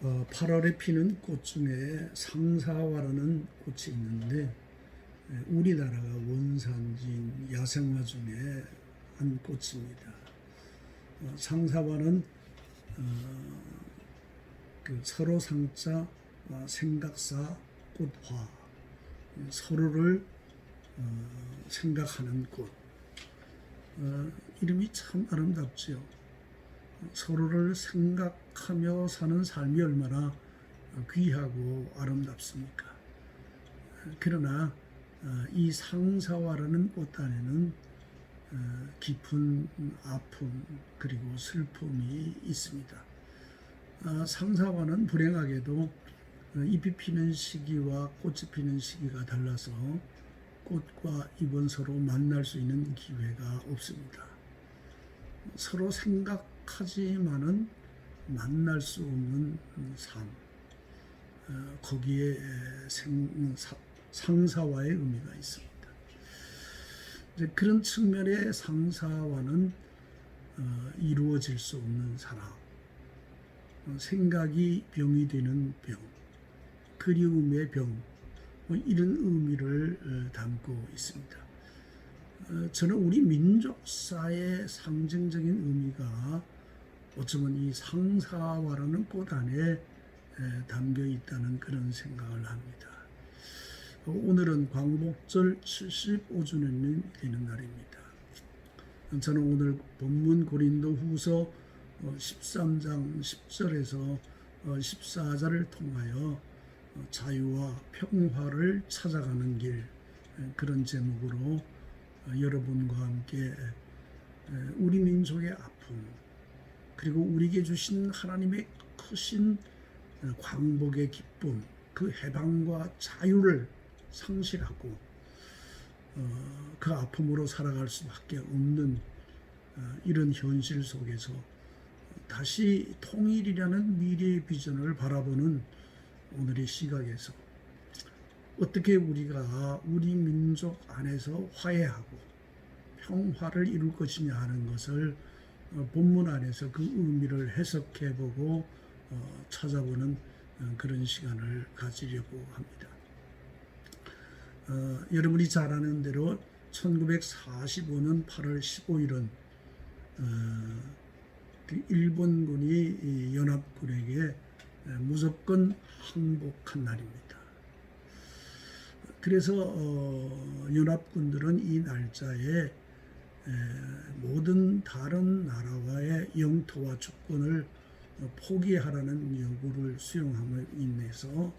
8월에 피는 꽃 중에 상사화라는 꽃이 있는데 우리나라가 원산지인 야생화 중에 한 꽃입니다. 상사화는 그 서로 상자 생각사 꽃화, 서로를 생각하는 꽃. 이름이 참 아름답지요. 서로를 생각하며 사는 삶이 얼마나 귀하고 아름답습니까? 그러나 이 상사화라는 꽃 안에는 깊은 아픔 그리고 슬픔이 있습니다. 상사화는 불행하게도 잎이 피는 시기와 꽃이 피는 시기가 달라서 꽃과 잎은 서로 만날 수 있는 기회가 없습니다. 서로 생각하지만은 만날 수 없는 삶, 거기에 상사화의 의미가 있습니다. 이제 그런 측면의 상사화는 이루어질 수 없는 사랑, 생각이 병이 되는 병, 그리움의 병, 이런 의미를 담고 있습니다. 저는 우리 민족사의 상징적인 의미가 어쩌면 이 상사화라는 꽃 안에 담겨 있다는 그런 생각을 합니다. 오늘은 광복절 75주년이 되는 날입니다. 저는 오늘 본문 고린도후서 13장 10절에서 14절을 통하여 자유와 평화를 찾아가는 길, 그런 제목으로 여러분과 함께 우리 민족의 아픔 그리고 우리에게 주신 하나님의 크신 광복의 기쁨, 그 해방과 자유를 상실하고 그 아픔으로 살아갈 수밖에 없는 이런 현실 속에서 다시 통일이라는 미래의 비전을 바라보는 오늘의 시각에서 어떻게 우리가 우리 민족 안에서 화해하고 평화를 이룰 것이냐 하는 것을 본문 안에서 그 의미를 해석해보고 찾아보는 그런 시간을 가지려고 합니다. 여러분이 잘 아는 대로 1945년 8월 15일은 일본군이 연합군에게 무조건 항복한 날입니다. 그래서 연합군들은 이 날짜에 모든 다른 나라와의 영토와 주권을 포기하라는 요구를 수용함으로 인해서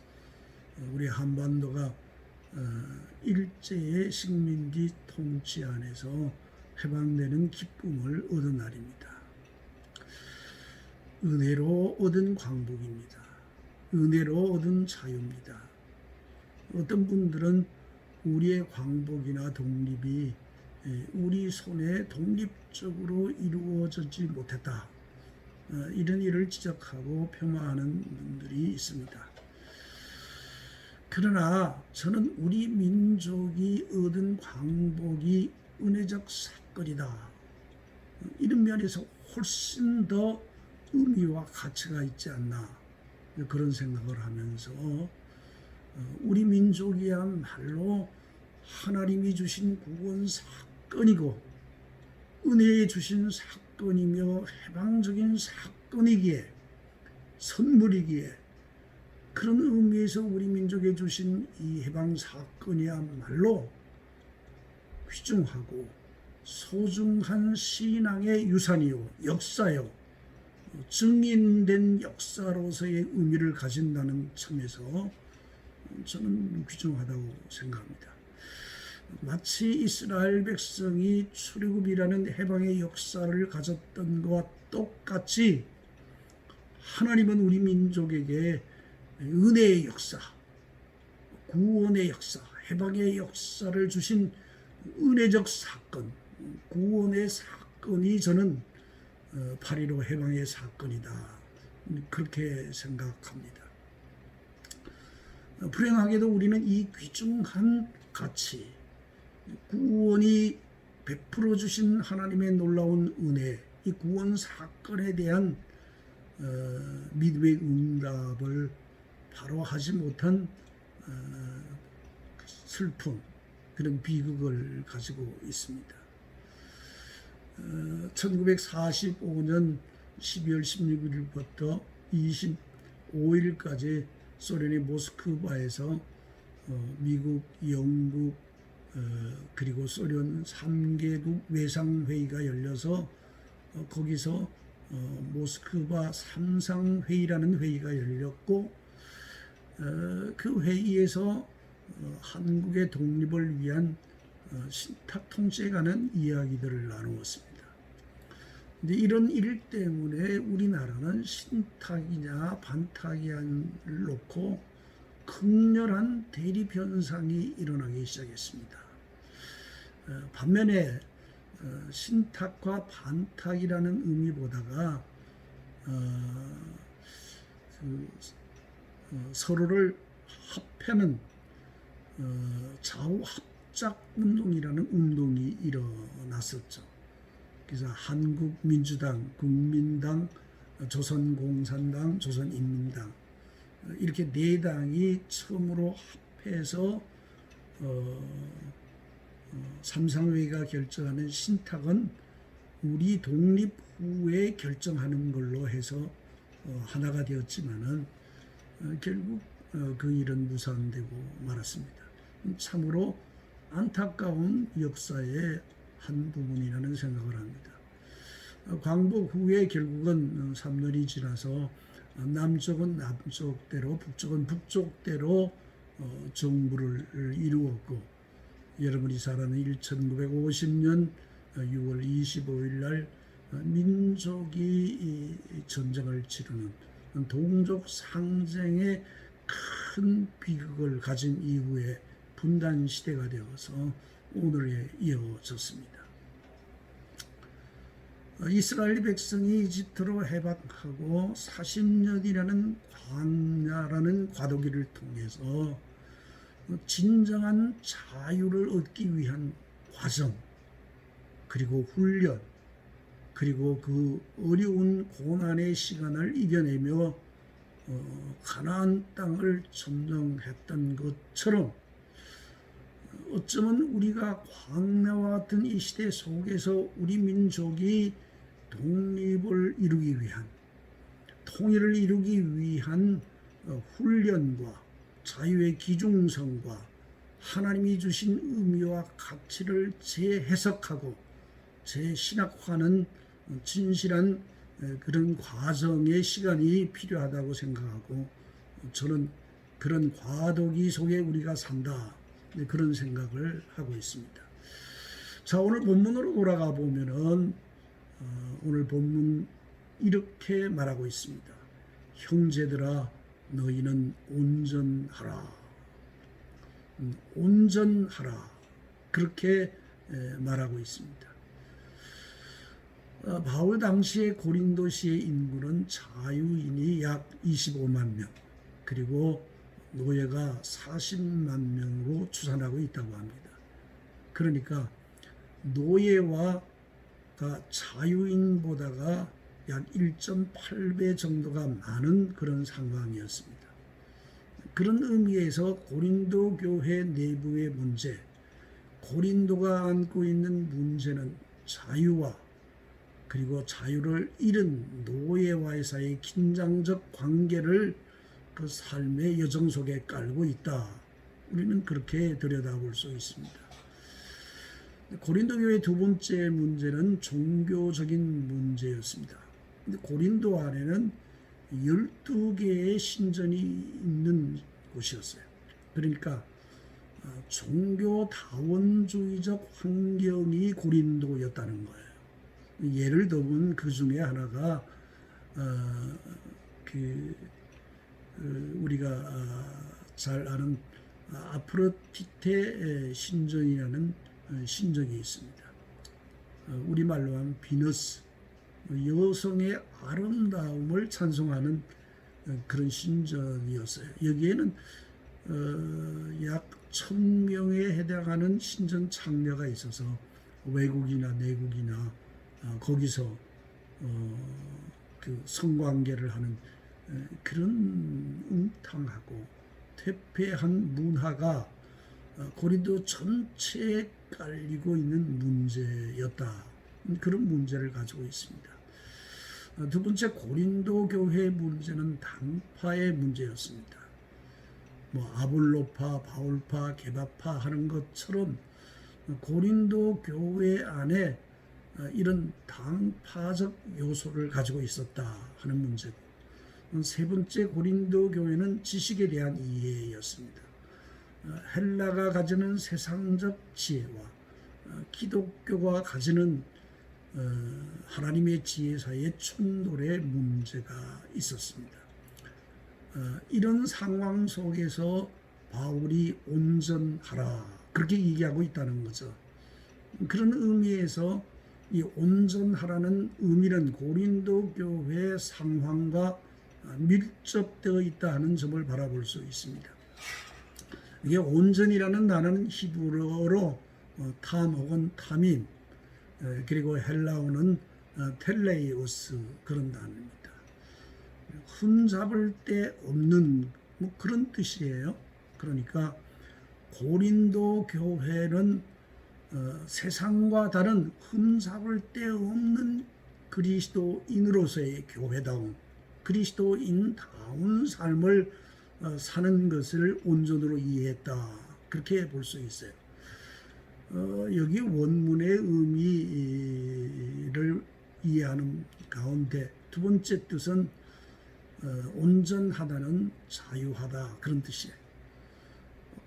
우리 한반도가 일제의 식민지 통치 안에서 해방되는 기쁨을 얻은 날입니다. 은혜로 얻은 광복입니다. 은혜로 얻은 자유입니다. 어떤 분들은 우리의 광복이나 독립이 우리 손에 독립적으로 이루어지지 못했다, 이런 일을 지적하고 폄하하는 분들이 있습니다. 그러나 저는 우리 민족이 얻은 광복이 은혜적 사건이다, 이런 면에서 훨씬 더 의미와 가치가 있지 않나, 그런 생각을 하면서 우리 민족이야말로 하나님이 주신 구원 사건이고 은혜에 주신 사건이며 해방적인 사건이기에, 선물이기에, 그런 의미에서 우리 민족에 주신 이 해방 사건이야말로 귀중하고 소중한 신앙의 유산이요, 역사요, 증인된 역사로서의 의미를 가진다는 점에서 저는 귀중하다고 생각합니다. 마치 이스라엘 백성이 출애굽이라는 해방의 역사를 가졌던 것과 똑같이 하나님은 우리 민족에게 은혜의 역사, 구원의 역사, 해방의 역사를 주신 은혜적 사건, 구원의 사건이 저는 8.15 해방의 사건이다, 그렇게 생각합니다. 불행하게도 우리는 이 귀중한 가치, 구원이 베풀어 주신 하나님의 놀라운 은혜, 이 구원 사건에 대한 미드웨이 응답을 바로 하지 못한 슬픔, 그런 비극을 가지고 있습니다. 1945년 12월 16일부터 25일까지 소련의 모스크바에서 미국, 영국, 그리고 소련 3개국 외상회의가 열려서 거기서 모스크바 삼상회의라는 회의가 열렸고, 그 회의에서 한국의 독립을 위한 신탁 통치에 관한 이야기들을 나누었습니다. 근데 이런 일 때문에 우리나라는 신탁이냐 반탁이냐를 놓고 극렬한 대립 현상이 일어나기 시작했습니다. 반면에 신탁과 반탁이라는 의미보다가 서로를 합하는 좌우 합작 운동이라는 운동이 일어났었죠. 그래서 한국민주당, 국민당, 조선공산당, 조선인민당, 이렇게 네 당이 처음으로 합해서 삼상회의가 결정하는 신탁은 우리 독립 후에 결정하는 걸로 해서 하나가 되었지만은 결국 그 일은 무산되고 말았습니다. 참으로 안타까운 역사의 한 부분이라는 생각을 합니다. 광복 후에 결국은 3년이 지나서 남쪽은 남쪽대로, 북쪽은 북쪽대로 정부를 이루었고, 여러분이 잘 아는 1950년 6월 25일 날 민족이 전쟁을 치르는 동족 상쟁의 큰 비극을 가진 이후에 분단 시대가 되어서 오늘에 이어졌습니다. 이스라엘 백성이 이집트로 해방하고 40년이라는 광야라는 과도기를 통해서 진정한 자유를 얻기 위한 과정, 그리고 훈련, 그리고 그 어려운 고난의 시간을 이겨내며 가나안 땅을 점령했던 것처럼, 어쩌면 우리가 광야와 같은 이 시대 속에서 우리 민족이 독립을 이루기 위한, 통일을 이루기 위한 훈련과 자유의 기중성과 하나님이 주신 의미와 가치를 재해석하고 재신학화하는 진실한 그런 과정의 시간이 필요하다고 생각하고, 저는 그런 과도기 속에 우리가 산다, 그런 생각을 하고 있습니다. 자, 오늘 본문으로 돌아가 보면은 오늘 본문 이렇게 말하고 있습니다. 형제들아, 너희는 온전하라. 온전하라. 그렇게 말하고 있습니다. 바울 당시의 고린도시의 인구는 자유인이 약 25만 명, 그리고 노예가 40만 명으로 추산하고 있다고 합니다. 그러니까 노예와 자유인보다가 약 1.8배 정도가 많은 그런 상황이었습니다. 그런 의미에서 고린도 교회 내부의 문제, 고린도가 안고 있는 문제는 자유와 그리고 자유를 잃은 노예와의 사이의 긴장적 관계를 그 삶의 여정 속에 깔고 있다. 우리는 그렇게 들여다볼 수 있습니다. 고린도 교회의 두 번째 문제는 종교적인 문제였습니다. 근데 고린도 안에는 12개의 신전이 있는 곳이었어요. 그러니까 종교다원주의적 환경이 고린도였다는 거예요. 예를 들면 그 중에 하나가 우리가 잘 아는 아프로디테 신전이라는 신전이 있습니다. 우리말로 하면 비너스, 여성의 아름다움을 찬송하는 그런 신전이었어요. 여기에는 약 1000명에 해당하는 신전 창녀가 있어서 외국이나 내국이나 거기서 그 성관계를 하는 그런 웅탕하고 퇴폐한 문화가 고린도 전체에 깔리고 있는 문제였다. 그런 문제를 가지고 있습니다. 두 번째, 고린도 교회의 문제는 당파의 문제였습니다. 아볼로파, 바울파, 게바파 하는 것처럼 고린도 교회 안에 이런 당파적 요소를 가지고 있었다 하는 문제고, 세 번째, 고린도 교회는 지식에 대한 이해였습니다. 헬라가 가지는 세상적 지혜와 기독교가 가지는 하나님의 지혜 사이의 충돌의 문제가 있었습니다. 이런 상황 속에서 바울이 온전하라 그렇게 얘기하고 있다는 거죠. 그런 의미에서 이 온전하라는 의미는 고린도 교회 상황과 밀접되어 있다 하는 점을 바라볼 수 있습니다. 이게 온전이라는 단어는 히브리어로 탐 혹은 타민, 그리고 헬라어는 텔레이오스 그런 단어입니다. 흠잡을 데 없는 그런 뜻이에요. 그러니까 고린도 교회는 세상과 다른 흠잡을 데 없는 그리스도인으로서의 교회다운 그리스도인다운 삶을 사는 것을 온전으로 이해했다. 그렇게 볼 수 있어요. 여기 원문의 의미를 이해하는 가운데 두 번째 뜻은 온전하다는 자유하다 그런 뜻이에요.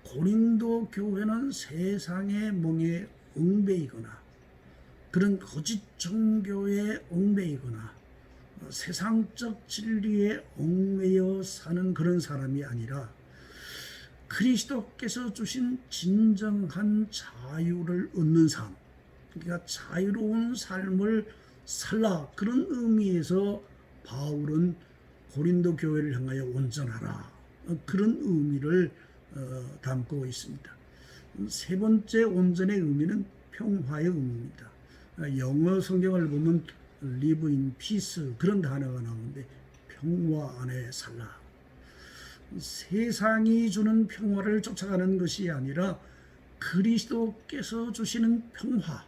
고린도 교회는 세상의 멍에 얽매이거나 그런 거짓 종교에 얽매이거나 세상적 진리에 얽매여 사는 그런 사람이 아니라 그리스도께서 주신 진정한 자유를 얻는 삶, 그러니까 자유로운 삶을 살라 그런 의미에서 바울은 고린도 교회를 향하여 온전하라 그런 의미를 담고 있습니다. 세 번째 온전의 의미는 평화의 의미입니다. 영어 성경을 보면 live in peace 그런 단어가 나오는데 평화 안에 살라. 세상이 주는 평화를 쫓아가는 것이 아니라 그리스도께서 주시는 평화,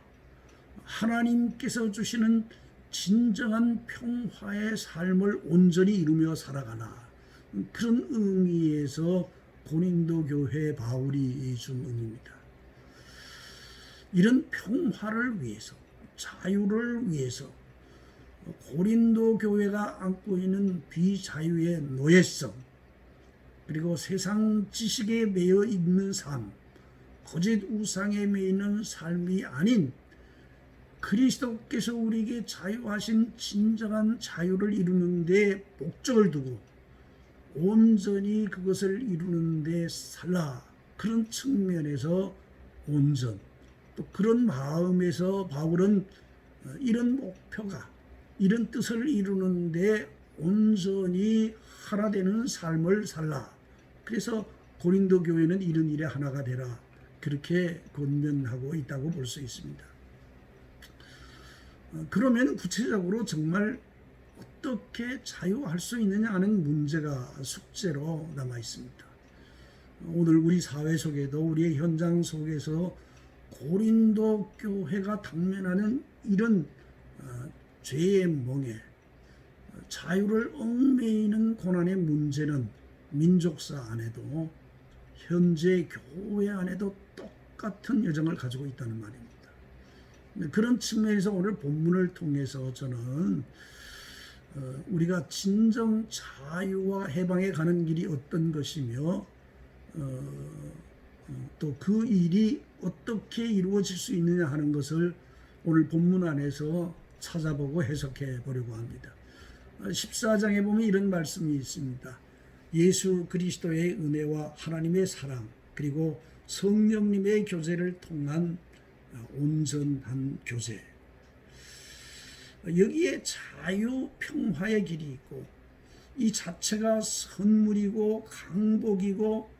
하나님께서 주시는 진정한 평화의 삶을 온전히 이루며 살아가나 그런 의미에서 고린도 교회 바울이 준 의미입니다. 이런 평화를 위해서, 자유를 위해서 고린도 교회가 안고 있는 비자유의 노예성, 그리고 세상 지식에 매여 있는 삶, 거짓 우상에 매여 있는 삶이 아닌 그리스도께서 우리에게 자유하신 진정한 자유를 이루는 데 목적을 두고 온전히 그것을 이루는 데 살라 그런 측면에서 온전, 또 그런 마음에서 바울은 이런 목표가 이런 뜻을 이루는 데 온전히 하나 되는 삶을 살라. 그래서 고린도 교회는 이런 일에 하나가 되라. 그렇게 권면하고 있다고 볼 수 있습니다. 그러면 구체적으로 정말 어떻게 자유할 수 있느냐 하는 문제가 숙제로 남아 있습니다. 오늘 우리 사회 속에도 우리의 현장 속에서 고린도 교회가 당면하는 이런 죄의 멍에 자유를 얽매이는 고난의 문제는 민족사 안에도 현재 교회 안에도 똑같은 여정을 가지고 있다는 말입니다. 그런 측면에서 오늘 본문을 통해서 저는 우리가 진정 자유와 해방에 가는 길이 어떤 것이며 또 그 일이 어떻게 이루어질 수 있느냐 하는 것을 오늘 본문 안에서 찾아보고 해석해 보려고 합니다. 14장에 보면 이런 말씀이 있습니다. 예수 그리스도의 은혜와 하나님의 사랑 그리고 성령님의 교제를 통한 온전한 교제, 여기에 자유 평화의 길이 있고 이 자체가 선물이고 강복이고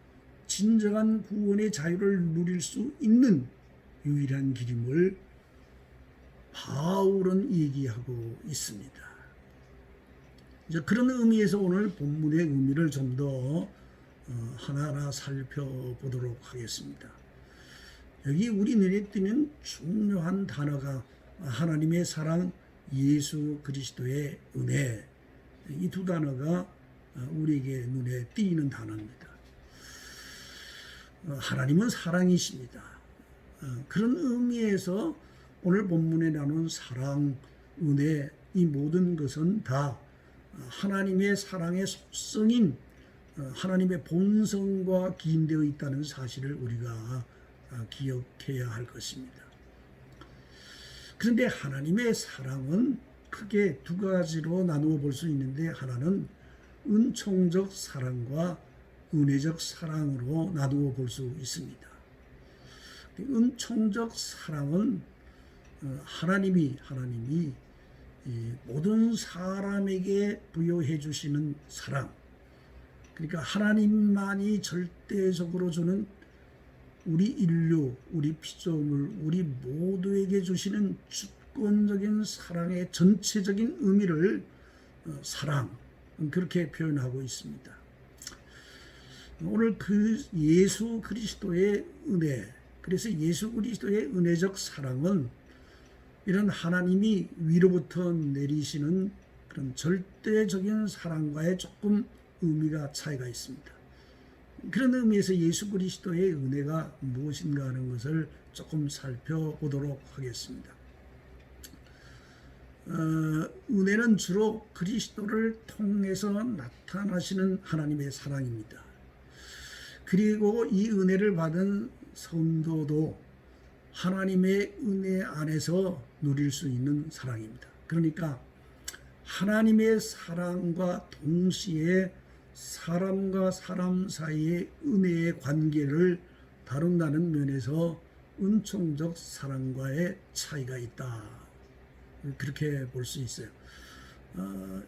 진정한 구원의 자유를 누릴 수 있는 유일한 길임을 바울은 얘기하고 있습니다. 이제 그런 의미에서 오늘 본문의 의미를 좀 더 하나하나 살펴보도록 하겠습니다. 여기 우리 눈에 띄는 중요한 단어가 하나님의 사랑, 예수 그리스도의 은혜, 이 두 단어가 우리에게 눈에 띄는 단어입니다. 하나님은 사랑이십니다. 그런 의미에서 오늘 본문에 나눈 사랑, 은혜, 이 모든 것은 다 하나님의 사랑의 속성인 하나님의 본성과 기인되어 있다는 사실을 우리가 기억해야 할 것입니다. 그런데 하나님의 사랑은 크게 두 가지로 나누어 볼 수 있는데, 하나는 은총적 사랑과 은혜적 사랑으로 나누어 볼 수 있습니다. 은총적 사랑은 하나님이 모든 사람에게 부여해 주시는 사랑, 그러니까 하나님만이 절대적으로 주는 우리 인류, 우리 피조물, 우리 모두에게 주시는 주권적인 사랑의 전체적인 의미를 사랑, 그렇게 표현하고 있습니다. 오늘 그 예수 그리스도의 은혜, 그래서 예수 그리스도의 은혜적 사랑은 이런 하나님이 위로부터 내리시는 그런 절대적인 사랑과의 조금 의미가 차이가 있습니다. 그런 의미에서 예수 그리스도의 은혜가 무엇인가 하는 것을 조금 살펴보도록 하겠습니다. 은혜는 주로 그리스도를 통해서 나타나시는 하나님의 사랑입니다. 그리고 이 은혜를 받은 성도도 하나님의 은혜 안에서 누릴 수 있는 사랑입니다. 그러니까 하나님의 사랑과 동시에 사람과 사람 사이의 은혜의 관계를 다룬다는 면에서 은총적 사랑과의 차이가 있다, 그렇게 볼 수 있어요.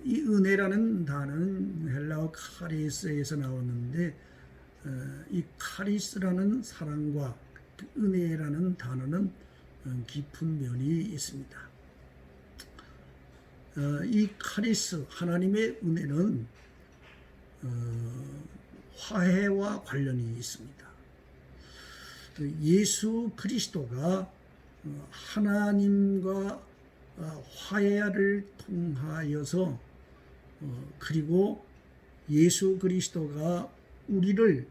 이 은혜라는 단어는 헬라어 카리스에서 나왔는데, 이 카리스라는 사랑과 은혜라는 단어는 깊은 면이 있습니다. 이 카리스, 하나님의 은혜는 화해와 관련이 있습니다. 예수 그리스도가 하나님과 화해를 통하여서, 그리고 예수 그리스도가 우리를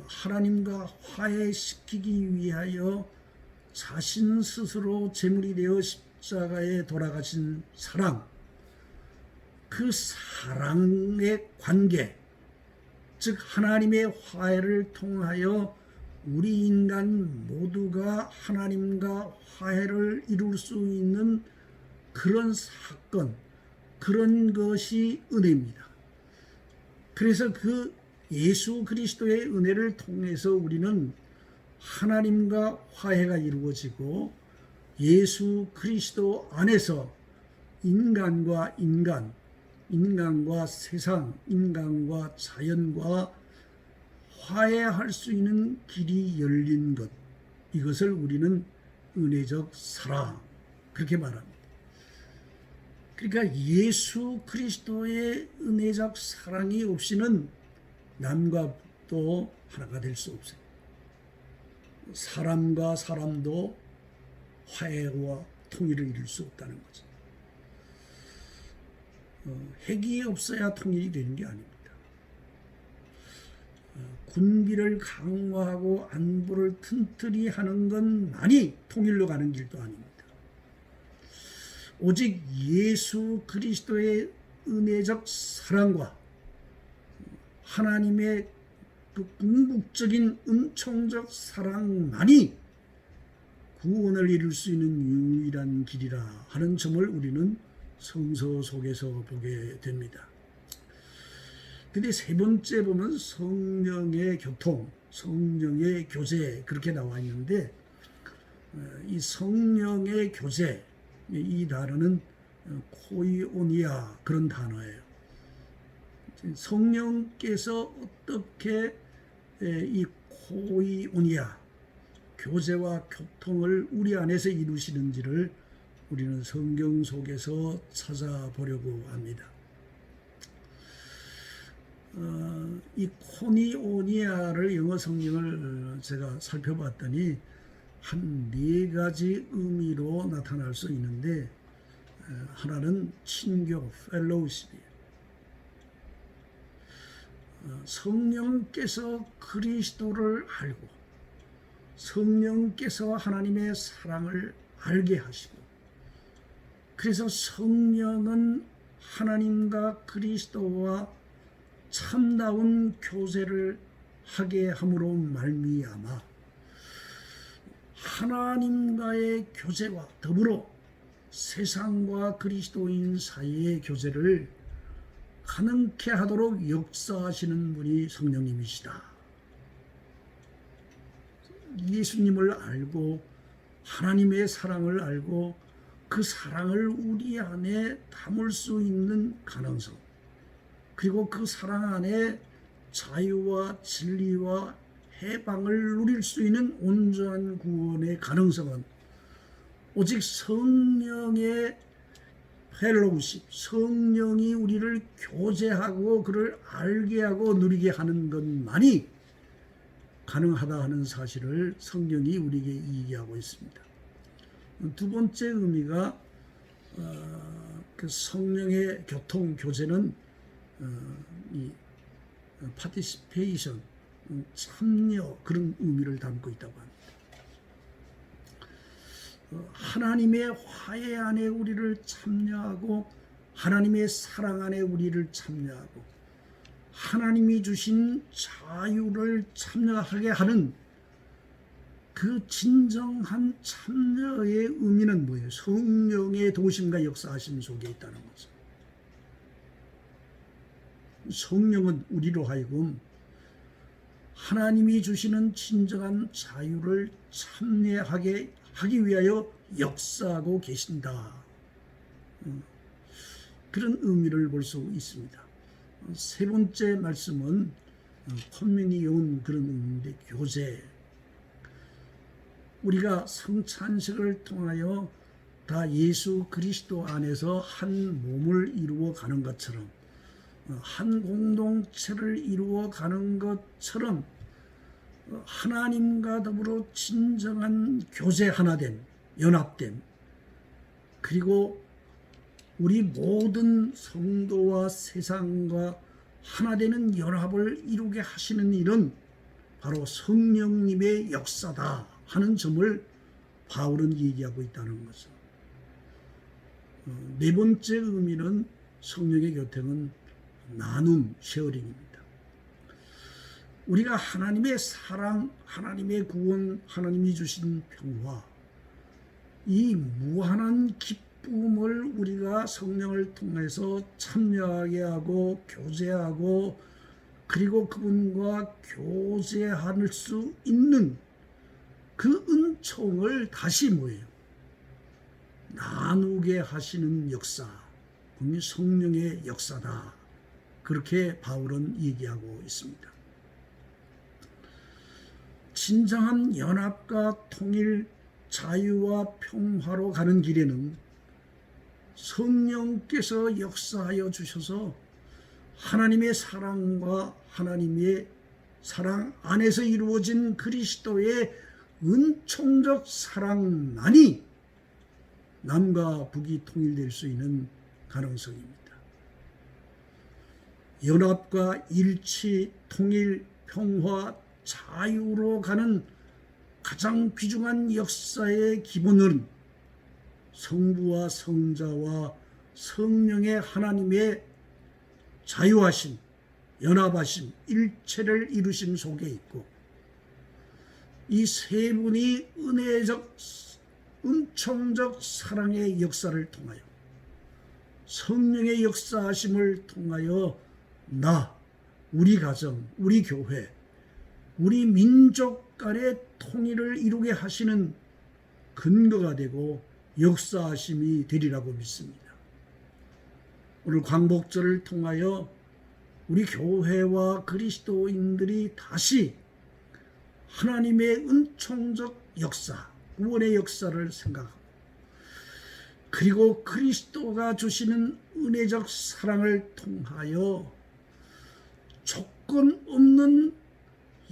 하나님과 화해시키기 위하여 자신 스스로 제물이 되어 십자가에 돌아가신 사랑, 그 사랑의 관계, 즉 하나님의 화해를 통하여 우리 인간 모두가 하나님과 화해를 이룰 수 있는 그런 사건, 그런 것이 은혜입니다. 그래서 그 예수 그리스도의 은혜를 통해서 우리는 하나님과 화해가 이루어지고, 예수 그리스도 안에서 인간과 인간, 인간과 세상, 인간과 자연과 화해할 수 있는 길이 열린 것, 이것을 우리는 은혜적 사랑, 그렇게 말합니다. 그러니까 예수 그리스도의 은혜적 사랑이 없이는 남과 또 하나가 될 수 없어요. 사람과 사람도 화해와 통일을 이룰 수 없다는 거죠. 핵이 없어야 통일이 되는 게 아닙니다. 군비를 강화하고 안보를 튼튼히 하는 것만이 통일로 가는 길도 아닙니다. 오직 예수 그리스도의 은혜적 사랑과 하나님의 그 궁극적인 은총적 사랑만이 구원을 이룰 수 있는 유일한 길이라 하는 점을 우리는 성서 속에서 보게 됩니다. 근데 세 번째 보면 성령의 교통, 성령의 교제, 그렇게 나와 있는데, 이 성령의 교제, 이 단어는 코이오니아, 그런 단어예요. 성령께서 어떻게 이 코이오니아, 교제와 교통을 우리 안에서 이루시는지를 우리는 성경 속에서 찾아보려고 합니다. 이 코니오니아를 영어 성경을 제가 살펴봤더니 한 4가지 의미로 나타날 수 있는데, 하나는 친교, 펠로우십이에요. 성령께서 그리스도를 알고 성령께서 하나님의 사랑을 알게 하시고, 그래서 성령은 하나님과 그리스도와 참다운 교제를 하게 함으로 말미암아 하나님과의 교제와 더불어 세상과 그리스도인 사이의 교제를 가능케 하도록 역사하시는 분이 성령님이시다. 예수님을 알고 하나님의 사랑을 알고 그 사랑을 우리 안에 담을 수 있는 가능성, 그리고 그 사랑 안에 자유와 진리와 해방을 누릴 수 있는 온전한 구원의 가능성은 오직 성령의 펠로우십, 성령이 우리를 교제하고 그를 알게 하고 누리게 하는 것만이 가능하다 하는 사실을 성경이 우리에게 이야기하고 있습니다. 두 번째 의미가 그 성령의 교통, 교제는 이 파티시페이션, 참여, 그런 의미를 담고 있다고 합니다. 하나님의 화해 안에 우리를 참여하고 하나님의 사랑 안에 우리를 참여하고 하나님이 주신 자유를 참여하게 하는 그 진정한 참여의 의미는 뭐예요? 성령의 도심과 역사하심 속에 있다는 거죠. 성령은 우리로 하여금 하나님이 주시는 진정한 자유를 참여하게 하기 위하여 역사하고 계신다. 그런 의미를 볼 수 있습니다. 세 번째 말씀은 커뮤니온, 그런 의미인데 교제. 우리가 성찬식을 통하여 다 예수 그리스도 안에서 한 몸을 이루어 가는 것처럼, 한 공동체를 이루어 가는 것처럼 하나님과 더불어 진정한 교제 하나됨, 연합됨, 그리고 우리 모든 성도와 세상과 하나 되는 연합을 이루게 하시는 일은 바로 성령님의 역사다 하는 점을 바울은 얘기하고 있다는 거죠. 네 번째 의미는 성령의 교통은 나눔, 쉐어링입니다. 우리가 하나님의 사랑, 하나님의 구원, 하나님이 주신 평화, 이 무한한 기쁨을 우리가 성령을 통해서 참여하게 하고 교제하고 그리고 그분과 교제할 수 있는 그 은총을 다시 뭐예요? 나누게 하시는 역사, 그게 성령의 역사다. 그렇게 바울은 얘기하고 있습니다. 진정한 연합과 통일, 자유와 평화로 가는 길에는 성령께서 역사하여 주셔서 하나님의 사랑과 하나님의 사랑 안에서 이루어진 그리스도의 은총적 사랑만이 남과 북이 통일될 수 있는 가능성입니다. 연합과 일치, 통일, 평화, 자유로 가는 가장 귀중한 역사의 기본은 성부와 성자와 성령의 하나님의 자유하심, 연합하심, 일체를 이루심 속에 있고, 이 세 분이 은혜적, 은총적 사랑의 역사를 통하여 성령의 역사하심을 통하여 우리 가정, 우리 교회, 우리 민족 간의 통일을 이루게 하시는 근거가 되고 역사하심이 되리라고 믿습니다. 오늘 광복절을 통하여 우리 교회와 그리스도인들이 다시 하나님의 은총적 역사, 구원의 역사를 생각하고, 그리고 그리스도가 주시는 은혜적 사랑을 통하여 조건 없는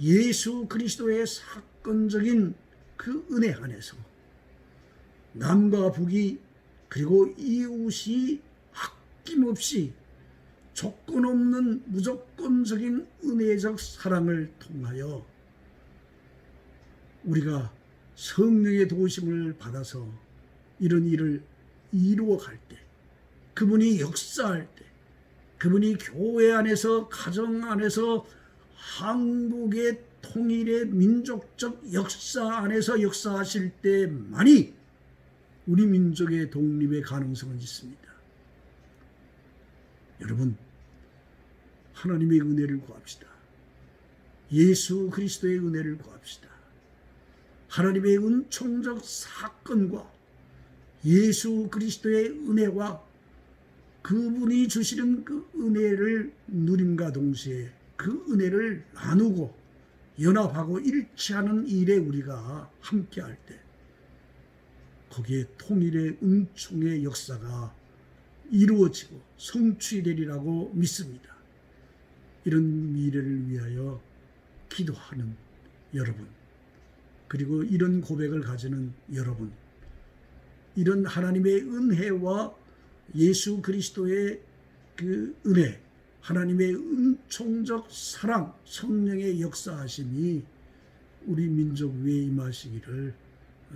예수 그리스도의 사건적인 그 은혜 안에서 남과 북이 그리고 이웃이 아낌없이 조건 없는 무조건적인 은혜적 사랑을 통하여 우리가 성령의 도우심을 받아서 이런 일을 이루어갈 때, 그분이 역사할 때, 그분이 교회 안에서 가정 안에서 한국의 통일의 민족적 역사 안에서 역사하실 때만이 우리 민족의 독립의 가능성은 있습니다. 여러분, 하나님의 은혜를 구합시다. 예수 그리스도의 은혜를 구합시다. 하나님의 은총적 사건과 예수 그리스도의 은혜와 그분이 주시는 그 은혜를 누림과 동시에 그 은혜를 나누고 연합하고 일치하는 일에 우리가 함께할 때 거기에 통일의 은총의 역사가 이루어지고 성취되리라고 믿습니다. 이런 미래를 위하여 기도하는 여러분, 그리고 이런 고백을 가지는 여러분, 이런 하나님의 은혜와 예수 그리스도의 그 은혜, 하나님의 은총적 사랑, 성령의 역사하심이 우리 민족 위에 임하시기를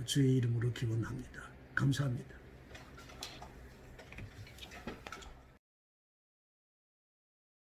주의 이름으로 기원합니다. 감사합니다.